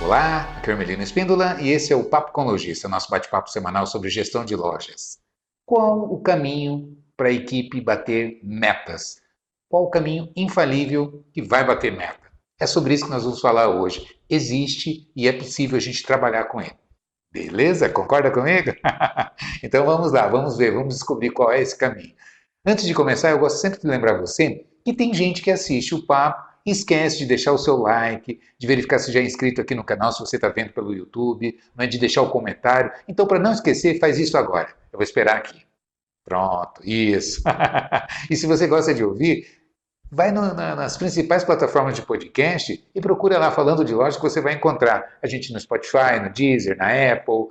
Olá, aqui é o Hermelino Espíndola e esse é o Papo com Lojista, nosso bate-papo semanal sobre gestão de lojas. Qual o caminho para a equipe bater metas? Qual o caminho infalível que vai bater meta? É sobre isso que nós vamos falar hoje. Existe e é possível a gente trabalhar com ele. Beleza? Concorda comigo? Então vamos lá, vamos ver, vamos descobrir qual é esse caminho. Antes de começar, eu gosto sempre de lembrar você que tem gente que assiste o papo e esquece de deixar o seu like, de verificar se já é inscrito aqui no canal, se você está vendo pelo YouTube, né, de deixar o comentário. Então, para não esquecer, faz isso agora. Eu vou esperar aqui. Pronto, isso. E se você gosta de ouvir, vai nas principais plataformas de podcast e procura lá Falando de Loja que você vai encontrar a gente no Spotify, no Deezer, na Apple,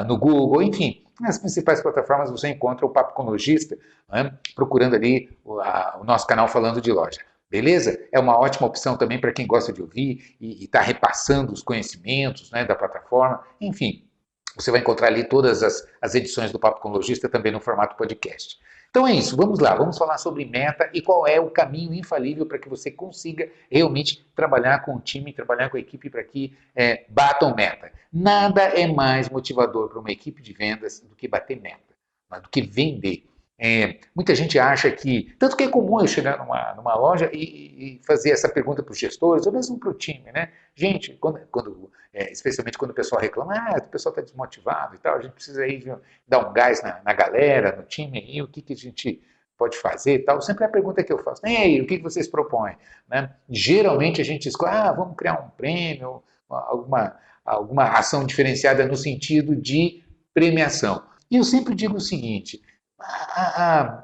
no Google, enfim. Nas principais plataformas você encontra o Papo com Lojista, né, procurando ali o nosso canal Falando de Loja. Beleza? É uma ótima opção também para quem gosta de ouvir e está repassando os conhecimentos, né, da plataforma. Enfim, você vai encontrar ali todas as edições do Papo com Lojista também no formato podcast. Então é isso, vamos lá, vamos falar sobre meta e qual é o caminho infalível para que você consiga realmente trabalhar com o time, trabalhar com a equipe para que batam meta. Nada é mais motivador para uma equipe de vendas do que bater meta, do que vender. Muita gente acha que, tanto que é comum eu chegar numa loja e fazer essa pergunta para os gestores, ou mesmo para o time, né? Gente, especialmente quando o pessoal reclama, o pessoal está desmotivado e tal, a gente precisa aí dar um gás na galera, no time aí, o que a gente pode fazer e tal. Sempre é a pergunta que eu faço, ei, o que vocês propõem? Né? Geralmente a gente escolhe, vamos criar um prêmio, alguma ação diferenciada no sentido de premiação. E eu sempre digo o seguinte,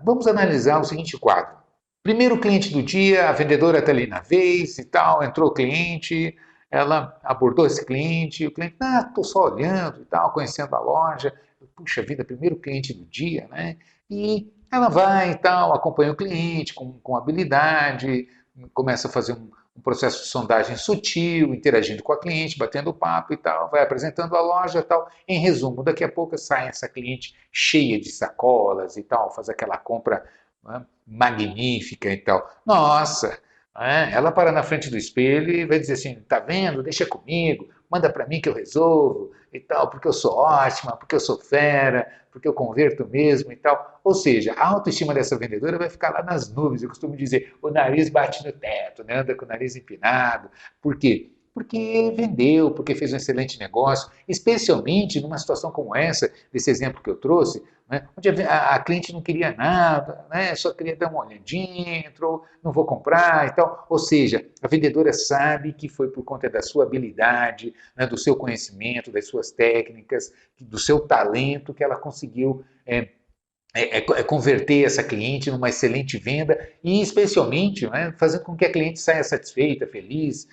vamos analisar o seguinte quadro. Primeiro cliente do dia, a vendedora está ali na vez e tal, entrou o cliente, ela abordou esse cliente, o cliente, estou só olhando e tal, conhecendo a loja. Puxa vida, primeiro cliente do dia, né? E ela vai e tal, acompanha o cliente com habilidade, começa a fazer um processo de sondagem sutil, interagindo com a cliente, batendo papo e tal, vai apresentando a loja e tal. Em resumo, daqui a pouco sai essa cliente cheia de sacolas e tal, faz aquela compra, né, magnífica e tal. Nossa, ela para na frente do espelho e vai dizer assim, tá vendo? Deixa comigo, manda para mim que eu resolvo e tal, porque eu sou ótima, porque eu sou fera, porque eu converto mesmo e tal. Ou seja, a autoestima dessa vendedora vai ficar lá nas nuvens. Eu costumo dizer, o nariz bate no teto, né? Anda com o nariz empinado. Por quê? Porque vendeu, porque fez um excelente negócio, especialmente numa situação como essa, desse exemplo que eu trouxe, né, onde a cliente não queria nada, né, só queria dar uma olhadinha, entrou, não vou comprar e tal. Ou seja, a vendedora sabe que foi por conta da sua habilidade, né, do seu conhecimento, das suas técnicas, do seu talento que ela conseguiu converter essa cliente numa excelente venda e, especialmente, né, fazendo com que a cliente saia satisfeita, feliz,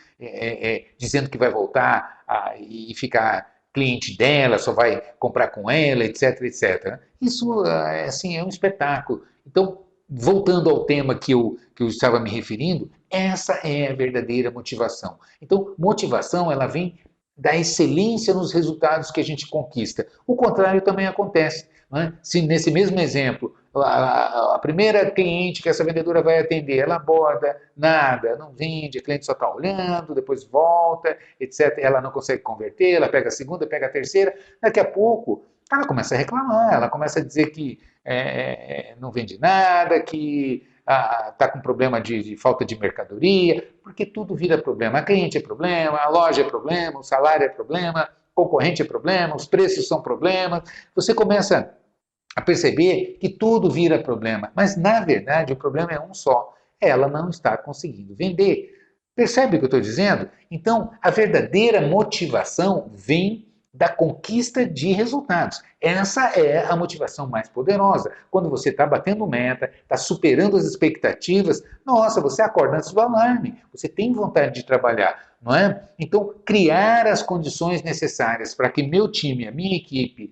dizendo que vai voltar e ficar cliente dela, só vai comprar com ela, etc, etc. Isso, assim, é um espetáculo. Então, voltando ao tema que eu estava me referindo, essa é a verdadeira motivação. Então, motivação, ela vem da excelência nos resultados que a gente conquista. O contrário também acontece. Né? Se nesse mesmo exemplo, a primeira cliente que essa vendedora vai atender, ela aborda, nada, não vende, a cliente só está olhando, depois volta, etc. Ela não consegue converter, ela pega a segunda, pega a terceira, daqui a pouco ela começa a reclamar, ela começa a dizer que não vende nada, que está com problema de falta de mercadoria, porque tudo vira problema. A cliente é problema, a loja é problema, o salário é problema, o concorrente é problema, os preços são problemas. Você começa a perceber que tudo vira problema, mas na verdade o problema é um só: ela não está conseguindo vender. Percebe o que eu estou dizendo? Então, a verdadeira motivação vem da conquista de resultados. Essa é a motivação mais poderosa. Quando você está batendo meta, está superando as expectativas, nossa, você acorda antes do alarme, você tem vontade de trabalhar, não é? Então, criar as condições necessárias para que meu time, a minha equipe,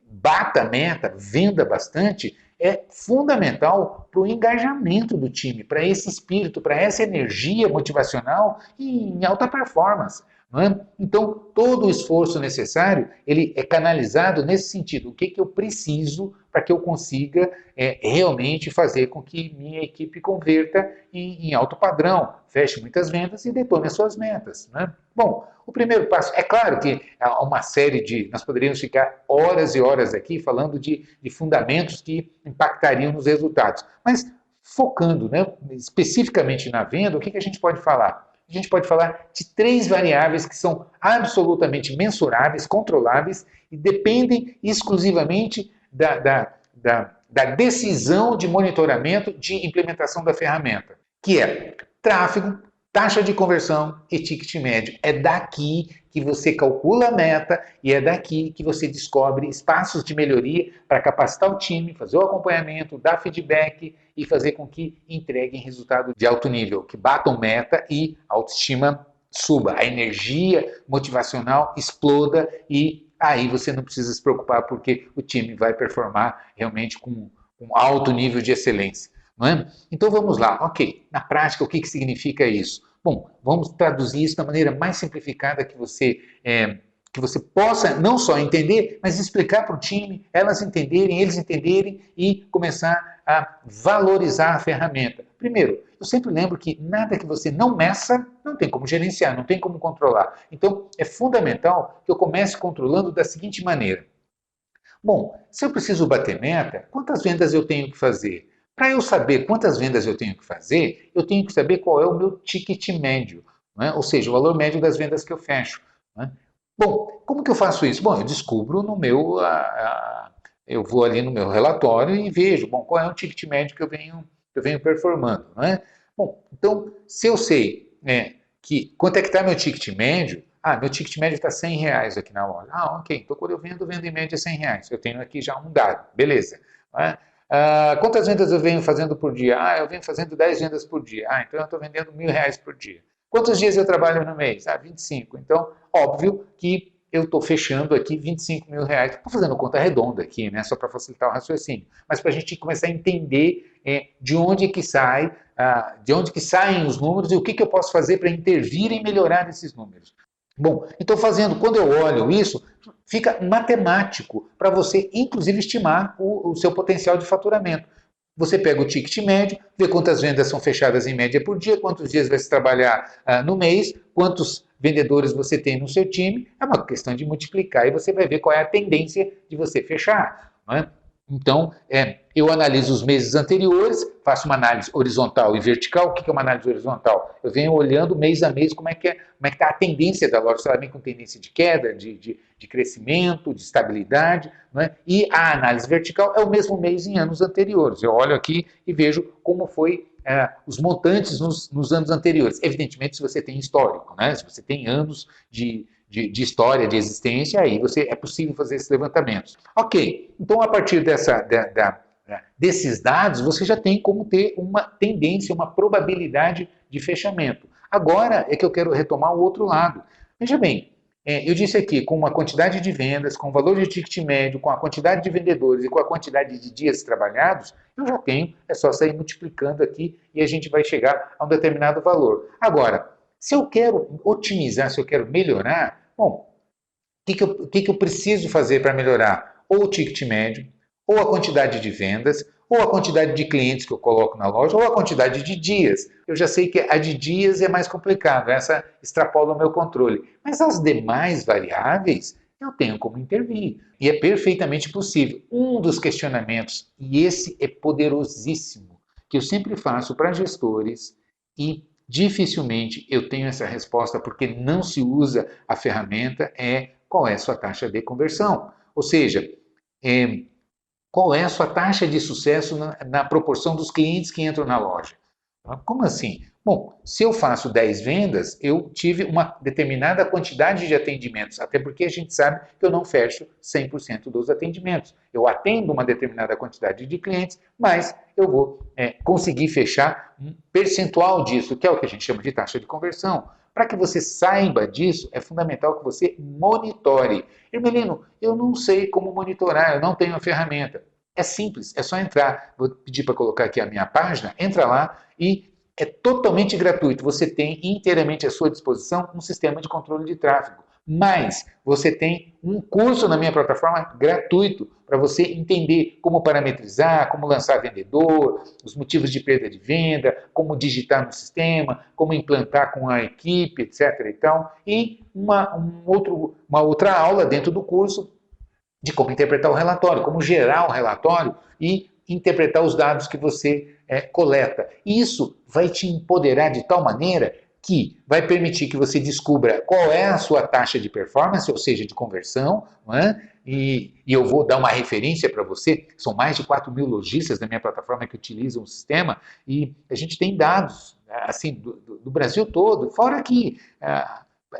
bata a meta, venda bastante, é fundamental para o engajamento do time, para esse espírito, para essa energia motivacional em alta performance. Não é? Então, todo o esforço necessário, ele é canalizado nesse sentido. O que eu preciso para que eu consiga realmente fazer com que minha equipe converta em alto padrão, feche muitas vendas e detone as suas metas. Né? Bom, o primeiro passo, é claro que há uma série de, nós poderíamos ficar horas e horas aqui falando de fundamentos que impactariam nos resultados, mas focando, né, especificamente na venda, o que a gente pode falar? A gente pode falar de 3 variáveis que são absolutamente mensuráveis, controláveis e dependem exclusivamente da decisão de monitoramento de implementação da ferramenta, que é tráfego, taxa de conversão e ticket médio. É daqui que você calcula a meta e é daqui que você descobre espaços de melhoria para capacitar o time, fazer o acompanhamento, dar feedback e fazer com que entreguem resultado de alto nível, que batam meta e a autoestima suba, a energia motivacional exploda e aí você não precisa se preocupar porque o time vai performar realmente com um alto nível de excelência. Não é? Então vamos lá, ok, na prática o que significa isso? Bom, vamos traduzir isso da maneira mais simplificada que você possa não só entender, mas explicar para o time, elas entenderem, eles entenderem e começar a valorizar a ferramenta. Primeiro, eu sempre lembro que nada que você não meça, não tem como gerenciar, não tem como controlar. Então, é fundamental que eu comece controlando da seguinte maneira. Bom, se eu preciso bater meta, quantas vendas eu tenho que fazer? Para eu saber quantas vendas eu tenho que fazer, eu tenho que saber qual é o meu ticket médio, né? Ou seja, o valor médio das vendas que eu fecho. Né? Bom, como que eu faço isso? Bom, eu descubro no meu, eu vou ali no meu relatório e vejo, bom, qual é o ticket médio que eu venho performando, não é? Bom, então, se eu sei que quanto é que está meu ticket médio, meu ticket médio está R$100 aqui na loja. Ok, então quando eu vendo em média R$100. Eu tenho aqui já um dado, beleza. Quantas vendas eu venho fazendo por dia? Eu venho fazendo 10 vendas por dia. Então eu estou vendendo R$1.000 por dia. Quantos dias eu trabalho no mês? 25. Então, óbvio que eu estou fechando aqui R$25.000. Estou fazendo conta redonda aqui, né? Só para facilitar o raciocínio. Mas para a gente começar a entender de onde que sai, de onde que saem os números e o que eu posso fazer para intervir e melhorar esses números. Bom, então quando eu olho isso, fica matemático para você, inclusive, estimar o seu potencial de faturamento. Você pega o ticket médio, vê quantas vendas são fechadas em média por dia, quantos dias vai se trabalhar no mês, quantos vendedores você tem no seu time. É uma questão de multiplicar e você vai ver qual é a tendência de você fechar. Não é? Então, eu analiso os meses anteriores, faço uma análise horizontal e vertical. O que é uma análise horizontal? Eu venho olhando mês a mês como é que está a tendência da loja. Se ela vem com tendência de queda, de crescimento, de estabilidade. Não é? E a análise vertical é o mesmo mês em anos anteriores. Eu olho aqui e vejo como foi os montantes nos anos anteriores. Evidentemente, se você tem histórico, né? Se você tem anos de história, de existência, aí é possível fazer esses levantamentos. Ok, então a partir desses dados, você já tem como ter uma tendência, uma probabilidade de fechamento. Agora é que eu quero retomar o outro lado. Veja bem, eu disse aqui, com uma quantidade de vendas, com o valor de ticket médio, com a quantidade de vendedores e com a quantidade de dias trabalhados, eu já tenho, é só sair multiplicando aqui e a gente vai chegar a um determinado valor. Agora, se eu quero otimizar, se eu quero melhorar, bom, o que eu preciso fazer para melhorar? Ou o ticket médio, ou a quantidade de vendas, ou a quantidade de clientes que eu coloco na loja, ou a quantidade de dias. Eu já sei que a de dias é mais complicado, essa extrapola o meu controle. Mas as demais variáveis, eu tenho como intervir. E é perfeitamente possível. Um dos questionamentos, e esse é poderosíssimo, que eu sempre faço para gestores e dificilmente eu tenho essa resposta porque não se usa a ferramenta, qual é a sua taxa de conversão. Ou seja, qual é a sua taxa de sucesso na proporção dos clientes que entram na loja. Como assim? Bom, se eu faço 10 vendas, eu tive uma determinada quantidade de atendimentos, até porque a gente sabe que eu não fecho 100% dos atendimentos. Eu atendo uma determinada quantidade de clientes, mas eu vou conseguir fechar um percentual disso, que é o que a gente chama de taxa de conversão. Para que você saiba disso, é fundamental que você monitore. Hermelino, eu não sei como monitorar, eu não tenho a ferramenta. É simples, é só entrar. Vou pedir para colocar aqui a minha página, entra lá e é totalmente gratuito. Você tem inteiramente à sua disposição um sistema de controle de tráfego. Mas você tem um curso na minha plataforma gratuito para você entender como parametrizar, como lançar vendedor, os motivos de perda de venda, como digitar no sistema, como implantar com a equipe, etc. E uma outra aula dentro do curso de como interpretar o relatório, como gerar o relatório e interpretar os dados que você coleta. Isso vai te empoderar de tal maneira que vai permitir que você descubra qual é a sua taxa de performance, ou seja, de conversão, não é? E eu vou dar uma referência para você, são mais de 4.000 lojistas da minha plataforma que utilizam o sistema, e a gente tem dados assim do Brasil todo, fora que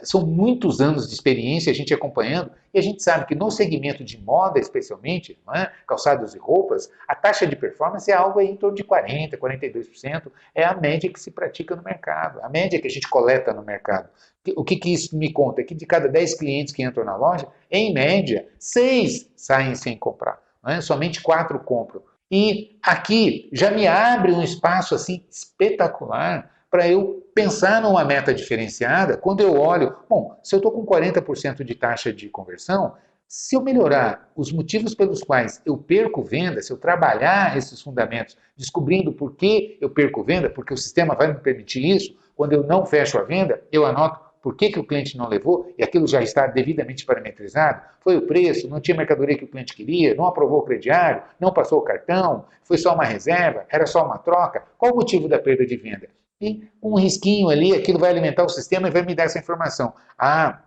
são muitos anos de experiência a gente acompanhando, e a gente sabe que no segmento de moda, especialmente, não é? Calçados e roupas, a taxa de performance é algo aí em torno de 40%, 42%, é a média que se pratica no mercado, a média que a gente coleta no mercado. O que isso me conta? É que de cada 10 clientes que entram na loja, em média, 6 saem sem comprar, não é? Somente 4 compram. E aqui já me abre um espaço assim espetacular para eu pensar numa meta diferenciada quando eu olho, bom, se eu estou com 40% de taxa de conversão, se eu melhorar os motivos pelos quais eu perco venda, se eu trabalhar esses fundamentos, descobrindo por que eu perco venda, porque o sistema vai me permitir isso, quando eu não fecho a venda, eu anoto por que o cliente não levou, e aquilo já está devidamente parametrizado, foi o preço, não tinha mercadoria que o cliente queria, não aprovou o crediário, não passou o cartão, foi só uma reserva, era só uma troca, qual o motivo da perda de venda? E com um risquinho ali, aquilo vai alimentar o sistema e vai me dar essa informação. Ah,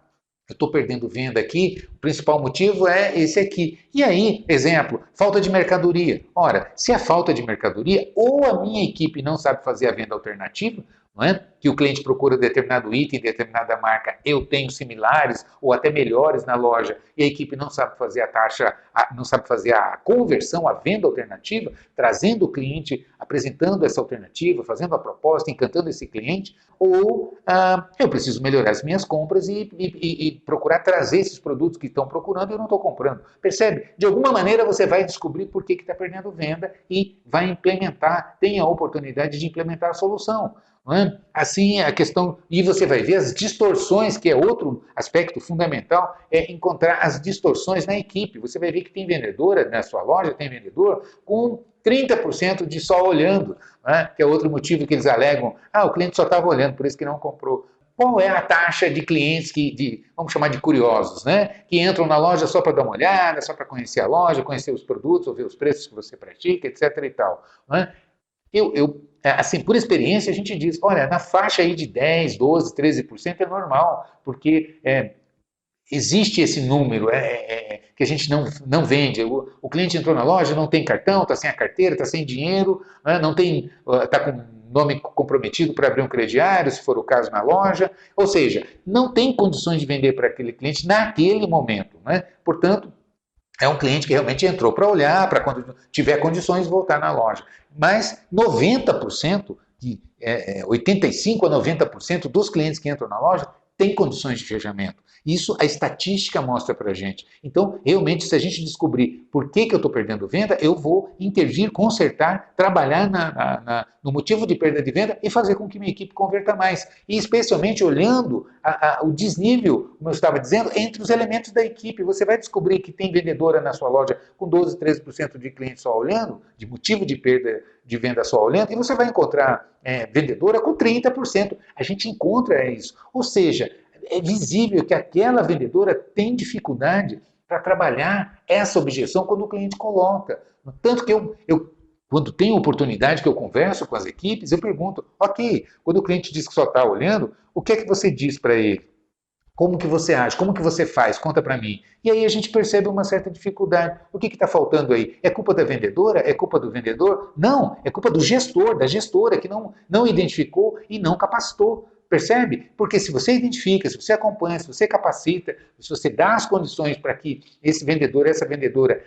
eu estou perdendo venda aqui, o principal motivo é esse aqui. E aí, exemplo, falta de mercadoria. Ora, se é falta de mercadoria, ou a minha equipe não sabe fazer a venda alternativa, não é? Que o cliente procura determinado item, determinada marca, eu tenho similares ou até melhores na loja, e a equipe não sabe fazer a taxa, não sabe fazer a conversão, a venda alternativa, trazendo o cliente, apresentando essa alternativa, fazendo a proposta, encantando esse cliente, ou eu preciso melhorar as minhas compras e procurar trazer esses produtos que estão procurando e eu não estou comprando. Percebe? De alguma maneira você vai descobrir por que está perdendo venda e vai implementar, tem a oportunidade de implementar a solução. Não é? Assim, a questão, e você vai ver as distorções, que é outro aspecto fundamental, é encontrar as distorções na equipe. Você vai ver que tem vendedora na sua loja, tem vendedor com 30% de só olhando, né? Que é outro motivo que eles alegam, o cliente só estava olhando, por isso que não comprou. Qual é a taxa de clientes vamos chamar de curiosos, né? Que entram na loja só para dar uma olhada, só para conhecer a loja, conhecer os produtos, ou ver os preços que você pratica, etc. e tal, né? Assim, por experiência, a gente diz, olha, na faixa aí de 10, 12, 13% é normal, porque existe esse número que a gente não vende. O cliente entrou na loja, não tem cartão, está sem a carteira, está sem dinheiro, né, não tem, está com nome comprometido para abrir um crediário, se for o caso na loja, ou seja, não tem condições de vender para aquele cliente naquele momento, né? Portanto, é um cliente que realmente entrou para olhar, para quando tiver condições voltar na loja. Mas 90%, 85% a 90% dos clientes que entram na loja têm condições de fechamento. Isso a estatística mostra para a gente. Então, realmente, se a gente descobrir por que eu estou perdendo venda, eu vou intervir, consertar, trabalhar no motivo de perda de venda e fazer com que minha equipe converta mais. E especialmente olhando o desnível, como eu estava dizendo, entre os elementos da equipe. Você vai descobrir que tem vendedora na sua loja com 12, 13% de clientes só olhando, de motivo de perda de venda só olhando, e você vai encontrar vendedora com 30%. A gente encontra isso. Ou seja, é visível que aquela vendedora tem dificuldade para trabalhar essa objeção quando o cliente coloca. Tanto que quando tenho oportunidade que eu converso com as equipes, eu pergunto, ok, quando o cliente diz que só está olhando, o que é que você diz para ele? Como que você age? Como que você faz? Conta para mim. E aí a gente percebe uma certa dificuldade. O que está faltando aí? É culpa da vendedora? É culpa do vendedor? Não, é culpa do gestor, da gestora, que não identificou e não capacitou. Percebe? Porque se você identifica, se você acompanha, se você capacita, se você dá as condições para que esse vendedor, essa vendedora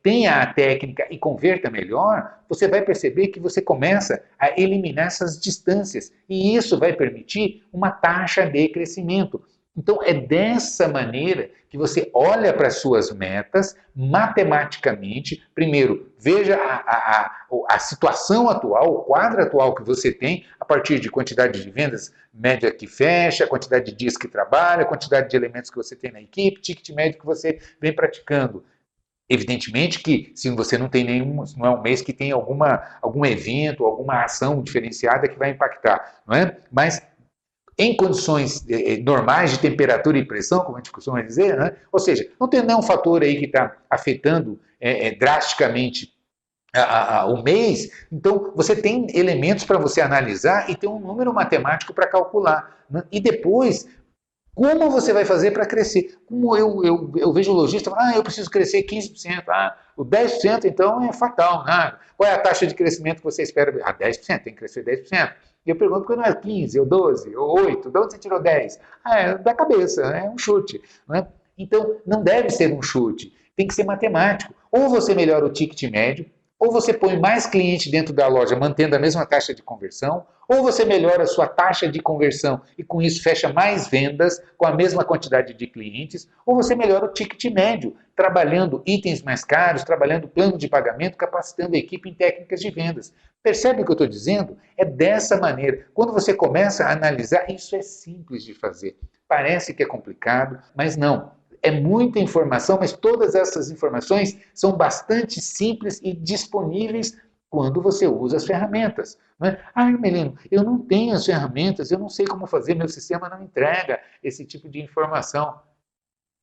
tenha a técnica e converta melhor, você vai perceber que você começa a eliminar essas distâncias. E isso vai permitir uma taxa de crescimento. Então, é dessa maneira que você olha para as suas metas matematicamente. Primeiro, veja a situação atual, o quadro atual que você tem, a partir de quantidade de vendas média que fecha, quantidade de dias que trabalha, quantidade de elementos que você tem na equipe, ticket médio que você vem praticando. Evidentemente que se você não tem nenhum, não é um mês que tem algum evento, alguma ação diferenciada que vai impactar, não é? Mas em condições normais de temperatura e pressão, como a gente costuma dizer, né? Ou seja, não tem nenhum fator aí que está afetando drasticamente o mês, então você tem elementos para você analisar e ter um número matemático para calcular. Né? E depois, como você vai fazer para crescer? Como eu vejo o lojista falar, eu preciso crescer 15%, o 10% então é fatal. Né? Qual é a taxa de crescimento que você espera? 10%, tem que crescer 10%. E eu pergunto, por que não é 15, ou 12, ou 8? De onde você tirou 10? É da cabeça, é um chute. Né? Então, não deve ser um chute, tem que ser matemático. Ou você melhora o ticket médio, ou você põe mais cliente dentro da loja, mantendo a mesma taxa de conversão, ou você melhora a sua taxa de conversão e com isso fecha mais vendas com a mesma quantidade de clientes, ou você melhora o ticket médio, trabalhando itens mais caros, trabalhando plano de pagamento, capacitando a equipe em técnicas de vendas. Percebe o que eu estou dizendo? É dessa maneira. Quando você começa a analisar, isso é simples de fazer. Parece que é complicado, mas não. É muita informação, mas todas essas informações são bastante simples e disponíveis quando você usa as ferramentas. Não é? Melino, eu não tenho as ferramentas, eu não sei como fazer, meu sistema não entrega esse tipo de informação.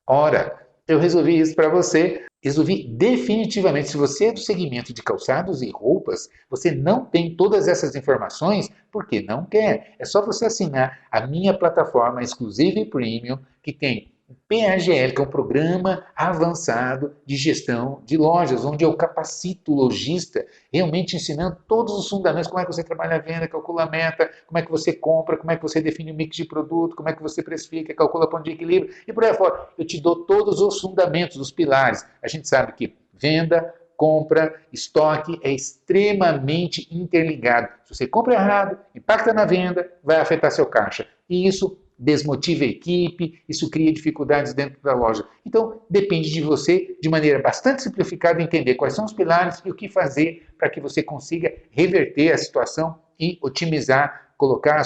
Ora, eu resolvi isso para você. Resolvi definitivamente. Se você é do segmento de calçados e roupas, você não tem todas essas informações porque não quer. É só você assinar a minha plataforma exclusiva e premium que tem PAGL, que é um programa avançado de gestão de lojas, onde eu capacito o lojista, realmente ensinando todos os fundamentos, como é que você trabalha a venda, calcula a meta, como é que você compra, como é que você define o mix de produto, como é que você precifica, calcula ponto de equilíbrio, e por aí fora. Eu te dou todos os fundamentos, os pilares. A gente sabe que venda, compra, estoque é extremamente interligado. Se você compra errado, impacta na venda, vai afetar seu caixa. E isso desmotiva a equipe, isso cria dificuldades dentro da loja. Então, depende de você, de maneira bastante simplificada, entender quais são os pilares e o que fazer para que você consiga reverter a situação e otimizar, colocar a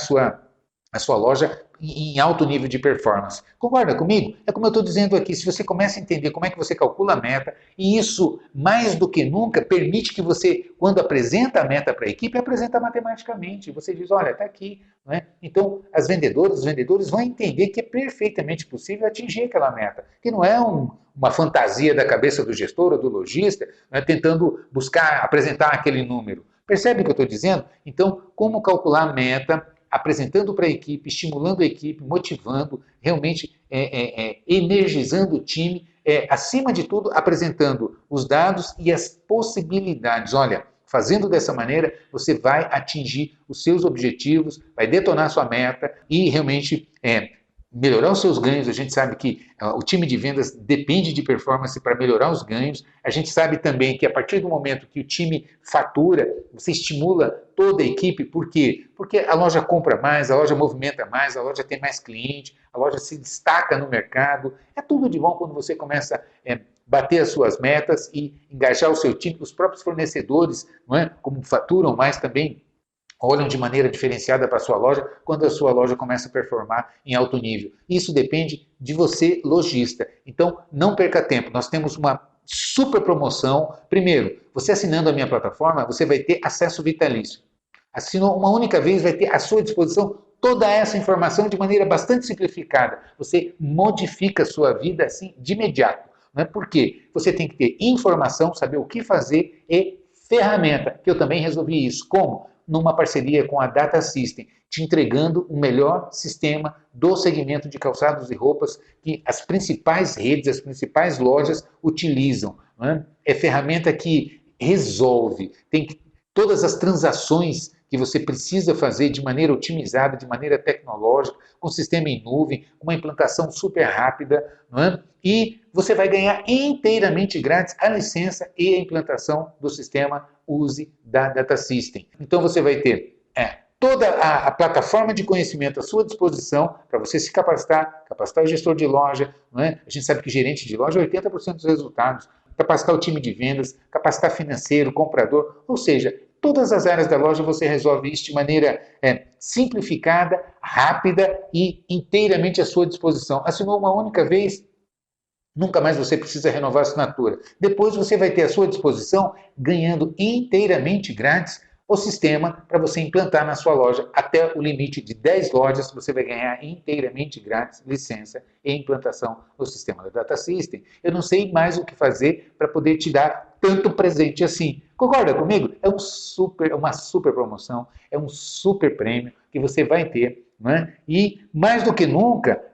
sua loja em alto nível de performance. Concorda comigo? É como eu estou dizendo aqui, se você começa a entender como é que você calcula a meta, e isso, mais do que nunca, permite que você, quando apresenta a meta para a equipe, apresenta matematicamente. Você diz, olha, está aqui. Não é? Então, as vendedoras, os vendedores vão entender que é perfeitamente possível atingir aquela meta, que não é uma fantasia da cabeça do gestor ou do lojista, não é, tentando buscar, apresentar aquele número. Percebe o que eu estou dizendo? Então, como calcular a meta, apresentando para a equipe, estimulando a equipe, motivando, realmente energizando o time, acima de tudo, apresentando os dados e as possibilidades. Olha, fazendo dessa maneira, você vai atingir os seus objetivos, vai detonar sua meta e realmente melhorar os seus ganhos. A gente sabe que o time de vendas depende de performance para melhorar os ganhos. A gente sabe também que a partir do momento que o time fatura, você estimula toda a equipe. Por quê? Porque a loja compra mais, a loja movimenta mais, a loja tem mais cliente, a loja se destaca no mercado. É tudo de bom quando você começa a bater as suas metas e engajar o seu time. Os próprios fornecedores, não é? Como faturam mais também, olham de maneira diferenciada para a sua loja quando a sua loja começa a performar em alto nível. Isso depende de você, lojista. Então, não perca tempo. Nós temos uma super promoção. Primeiro, você assinando a minha plataforma, você vai ter acesso vitalício. Assinou uma única vez, vai ter à sua disposição toda essa informação de maneira bastante simplificada. Você modifica a sua vida assim de imediato. Não é? Por quê? Você tem que ter informação, saber o que fazer e ferramenta, que eu também resolvi isso. Como? Numa parceria com a Data System, te entregando o melhor sistema do segmento de calçados e roupas que as principais redes, as principais lojas utilizam. Né? É ferramenta que resolve, tem todas as transações que você precisa fazer de maneira otimizada, de maneira tecnológica, com sistema em nuvem, com uma implantação super rápida, não é? E você vai ganhar inteiramente grátis a licença e a implantação do sistema Use da Data System. Então você vai ter toda a plataforma de conhecimento à sua disposição para você se capacitar o gestor de loja, não é? A gente sabe que gerente de loja é 80% dos resultados, capacitar o time de vendas, capacitar financeiro, comprador, ou seja, todas as áreas da loja você resolve isso de maneira simplificada, rápida e inteiramente à sua disposição. Assinou uma única vez, nunca mais você precisa renovar a assinatura. Depois você vai ter à sua disposição, ganhando inteiramente grátis, o sistema para você implantar na sua loja. Até o limite de 10 lojas você vai ganhar inteiramente grátis licença e implantação no sistema da Data System. Eu não sei mais o que fazer para poder te dar tanto presente assim. Concorda comigo? É uma super promoção, é um super prêmio que você vai ter, não é? E mais do que nunca,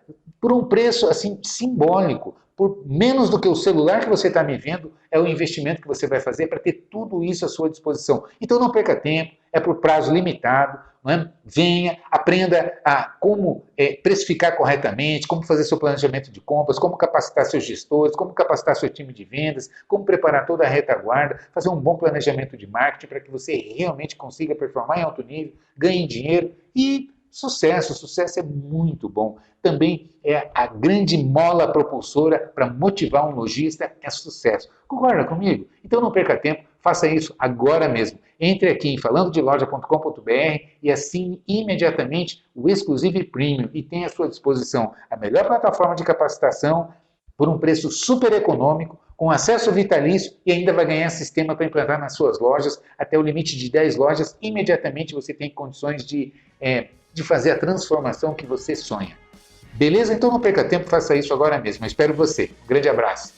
por um preço assim simbólico, por menos do que o celular que você está me vendo, é o investimento que você vai fazer para ter tudo isso à sua disposição. Então não perca tempo, é por prazo limitado, não é? Venha, aprenda a como precificar corretamente, como fazer seu planejamento de compras, como capacitar seus gestores, como capacitar seu time de vendas, como preparar toda a retaguarda, fazer um bom planejamento de marketing para que você realmente consiga performar em alto nível, ganhe dinheiro e sucesso é muito bom. Também é a grande mola propulsora para motivar um lojista é sucesso. Concorda comigo? Então não perca tempo, faça isso agora mesmo. Entre aqui em falandodeloja.com.br e assine imediatamente o Exclusive Premium e tenha à sua disposição a melhor plataforma de capacitação por um preço super econômico, com acesso vitalício e ainda vai ganhar sistema para implantar nas suas lojas até o limite de 10 lojas. Imediatamente você tem condições de fazer a transformação que você sonha. Beleza? Então não perca tempo, faça isso agora mesmo. Eu espero você. Um grande abraço.